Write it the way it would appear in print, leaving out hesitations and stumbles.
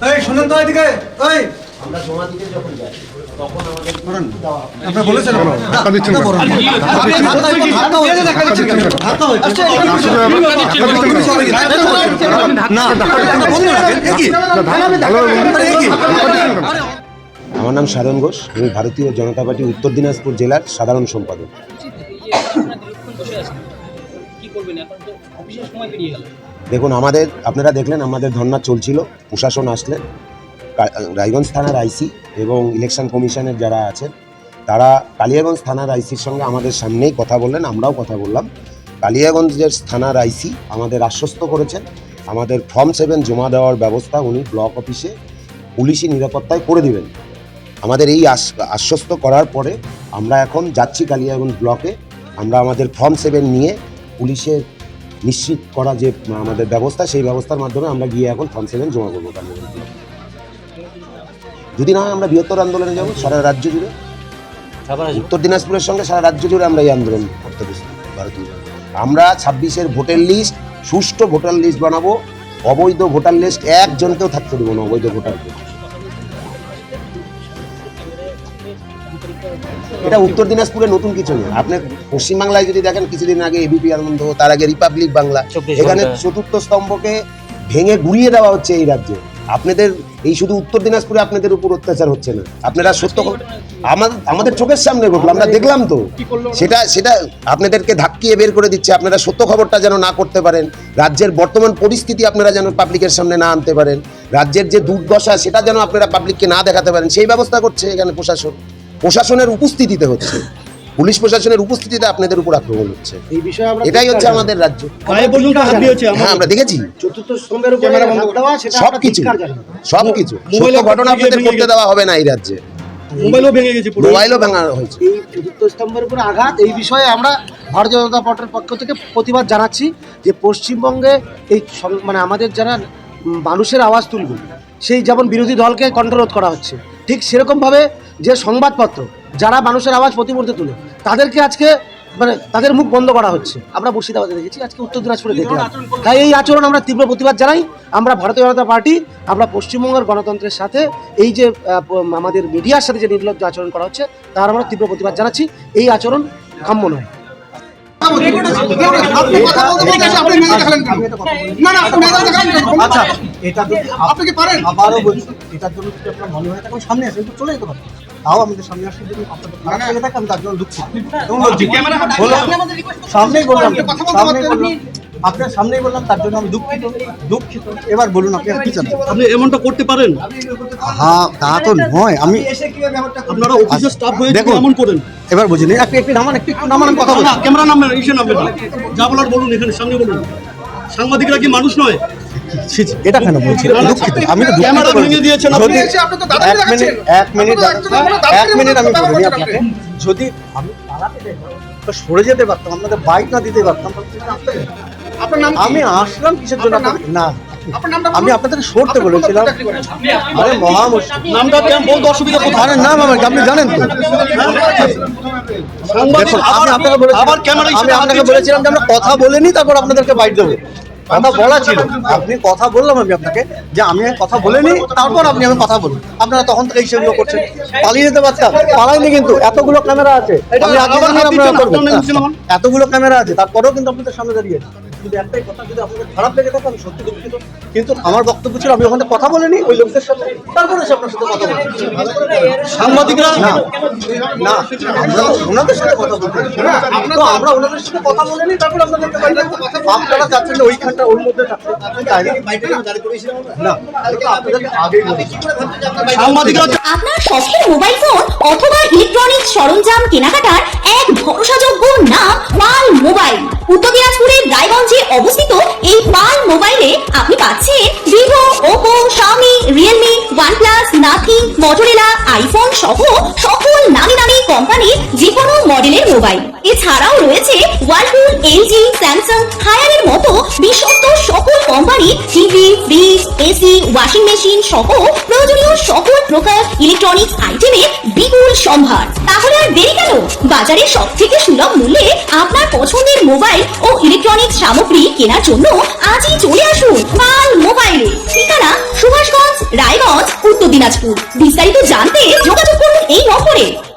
এই শুনুন তো এদিকে, এই আমরা জমা দিতে যখন যাই তখন আমাদের আপনি বলেছেন ধাক্কা দিচ্ছেন কেন? আমার নাম সাধন ঘোষ, আমি ভারতীয় জনতা পার্টি উত্তর দিনাজপুর জেলার সাধারণ সম্পাদক। দেখুন, আপনারা দেখলেন আমাদের ধর্না চলছিল, প্রশাসন আসলেন, রায়গঞ্জ থানার আইসি এবং ইলেকশন কমিশনের যারা আছেন তারা কালিয়াগঞ্জ থানার আইসির সঙ্গে আমাদের সামনেই কথা বললেন, আমরাও কথা বললাম। কালিয়াগঞ্জের থানার আইসি আমাদের আশ্বস্ত করেছেন আমাদের ফর্ম 7 জমা দেওয়ার ব্যবস্থা উনি ব্লক অফিসে পুলিশি নিরাপত্তায় করে দিবেন। আমাদের এই আশ্বস্ত করার পরে আমরা এখন যাচ্ছি কালিয়াগঞ্জ ব্লকে। আমরা আমাদের ফর্ম 7 নিয়ে পুলিশের নিশ্চিত করা যে আমাদের ব্যবস্থা, সেই ব্যবস্থার মাধ্যমে আমরা গিয়ে এখন ফর্ম 7 জমা করবো কালিয়াগঞ্জ ব্লকে। যদি না হয় আমরা বৃহত্তর আন্দোলনে যাব সারা রাজ্য জুড়ে, উত্তর দিনাজপুরের সঙ্গে সারা রাজ্য জুড়ে আমরা এই আন্দোলন করতে বসি। ভারতীয় আমরা 26-এর ভোটার লিস্ট, সুষ্ঠু ভোটার লিস্ট বানাবো। অবৈধ ভোটার লিস্ট একজনকেও থাকতে দেবো না, অবৈধ ভোটারকে। এটা উত্তর দিনাজপুরে নতুন কিছু নয়। আপনি পশ্চিমবাংলায় যদি দেখেন, কিছুদিন আগে এবিপি আনন্দ, তার আগে রিপাবলিক বাংলা, এখানে চতুর্থ স্তম্ভকে ভেঙে গুড়িয়ে দেওয়া হচ্ছে এই রাজ্যে। আপনাদের এই শুধু উত্তর দিনাজপুরে আপনাদের উপর অত্যাচার হচ্ছে না, আপনারা সত্য আমাদের চোখের সামনে ঘটলো, আমরা দেখলাম তো। সেটা আপনাদেরকে ধাক্কিয়ে বের করে দিচ্ছে। আপনারা সত্য খবরটা যেন না করতে পারেন, রাজ্যের বর্তমান পরিস্থিতি আপনারা যেন পাবলিকের সামনে না আনতে পারেন, রাজ্যের যে দুর্দশা সেটা যেন আপনারা পাবলিককে না দেখাতে পারেন, সেই ব্যবস্থা করছে এখানে প্রশাসনের উপস্থিতিতে হচ্ছে। পুলিশ প্রশাসনের উপস্থিতিতে আপনাদের উপর আক্রমণ হচ্ছে। এই বিষয়ে এটাই হচ্ছে আমাদের রাজ্য। হ্যাঁ, আমরা দেখেছি সবকিছু সত্য ঘটনা আপনাদের করতে দেওয়া হবে না এই রাজ্যে। মোবাইলও ভাঙা হয়েছে। এই চতুর্থ স্তম্ভের উপরে আঘাত, এই বিষয়ে আমরা ভারতীয় জনতা পার্টির পক্ষ থেকে প্রতিবাদ জানাচ্ছি যে পশ্চিমবঙ্গে এই মানে আমাদের যারা মানুষের আওয়াজ তুলবে, সেই যেমন বিরোধী দলকে কণ্ঠরোধ করা হচ্ছে, ঠিক সেরকমভাবে যে সংবাদপত্র যারা মানুষের আওয়াজ প্রতিমুহূর্তে তুলে তাদেরকে আজকে মানে তাদের মুখ বন্ধ করা হচ্ছে। আমরা মুর্শিদাবাদে দেখেছি, আজকে উত্তর দিনাজপুরে দেখলাম। তাই এই আচরণ আমরা তীব্র প্রতিবাদ জানাই। আমরা ভারতীয় জনতা পার্টি, আমরা পশ্চিমবঙ্গের গণতন্ত্রের সাথে এই যে আমাদের মিডিয়ার সাথে যে নির্লজ্জ আচরণ করা হচ্ছে তার আমরা তীব্র প্রতিবাদ জানাচ্ছি। এই আচরণ কাম্য নয়। আচ্ছা, এটা আপনি কি পারেন? আবারও বলছি, এটার জন্য যদি আপনার মনে হয় তখন সামনে আসেন, তো চলে যেতে পারেন। তাও আমাদের সামনে আসলে যদি আপনাদের খারাপ লেগে থাকে, আমি তার জন্য দুঃখিত। সামনেই বললাম, আপনার সামনেই বললাম, তার জন্য আমি দুঃখিত। এবার বলুন আপনি কি চান? আপনি এমনটা করতে পারেন? হ্যাঁ, তা তো নয়। আমি আপনারা অফিসের স্টাফ হয়ে দেখুন, এমন করেন। এবার বুঝিনি। একটু নামান, কথা বলুন। ক্যামেরা নামবেন, ইসে নামবেন না, যা বলার বলুন, এখানে সামনে বলুন। সাংবাদিকরা কি মানুষ নয়? এটা কেন বলছি? দুঃখিত, আমি তো ক্যামেরা ভেঙে দিয়েছেন আপনি। এক মিনিট আমি বলিনি আপনাকে। যদি আমি সরে যেতে পারতাম, আপনাদের বাইক না দিতে পারতাম, আমি আসলাম কিসের জন্য? না, আমি আপনাদের সরতে বলেছিলাম। আরে মহা মুশকিল। নামটা কেমন বলতে অসুবিধা কোথায়? আরে নাম আমাকে আপনি জানেন তো। দেখুন, আমি আপনাকে বলেছিলাম যে আমরা কথা বলেনি, তারপর আপনাদেরকে বাইক দেবো। কথা বলা ছিল, আপনি কথা বললাম আমি আপনাকে যে আমি কথা বলিনি, তারপর আমি কথা বলি। আপনারা তখন থেকে সেগুলো করছেন। পালিয়ে যেতে পারতাম, পালাইনি। কিন্তু এতগুলো ক্যামেরা আছে, এতগুলো ক্যামেরা আছে, তারপরেও কিন্তু আপনাদের সামনে দাঁড়িয়ে যদি একটাই কথা, যদি আপনাদের খারাপ লেগে থাকে আমি সত্যি দুঃখিত। কিন্তু আমার বক্তব্য ছিল আমি ওখানে কথা বলিনি ওই লোকদের সাথে, তারপরে এসে আপনার সাথে কথা বলছি। সাংবাদিকরা না, আমরা ওনাদের সাথে কথা বলতে, তো আমরা ওনাদের সাথে কথা বলিনি, তারপর আপনাদেরকে আপনারা চাচ্ছেন যে ওইখানটা ওর মধ্যে থাকছে। না, আপনাদেরকে আগেই বলেছি। আপনার শখের মোবাইল ফোন অথবা ইলেকট্রনিক্স সরঞ্জাম কেনাকাটার এক ভরসাযোগ্য নাম পাল মোবাইল। উত্তর দিনাজপুরের রায়গঞ্জে অবস্থিত এই পাল মোবাইলে আপনি পাচ্ছেন Vivo, Oppo, Xiaomi, Realme, OnePlus, nothing, Motorola, iPhone সহ সকল নামি দামি কোম্পানির যে কোনো মডেলের মোবাইল। এছাড়াও রয়েছে ওয়ালপুল, এলজি, স্যামসাং, হায়ারের মতো বিশ্বস্ত সকল কোম্পানির TV, fridge, AC, washing machine সহ প্রয়োজনীয় সকল প্রকার ইলেকট্রনিক্স আইটেমের বিপুল সম্ভার। তাহলে আর দেরি কেন? বাজারে সবথেকে সুলভ মূল্যে আপনার পছন্দের মোবাইল ও ইলেকট্রনিক্স সামগ্রী কেনার জন্য আজই চলে আসুন পাল মোবাইলে। ঠিকানা সুভাষগঞ্জ রায়গঞ্জ, উত্তর দিনাজপুর। বিস্তারিত জানতে যোগাযোগ করুন এই নম্বরে।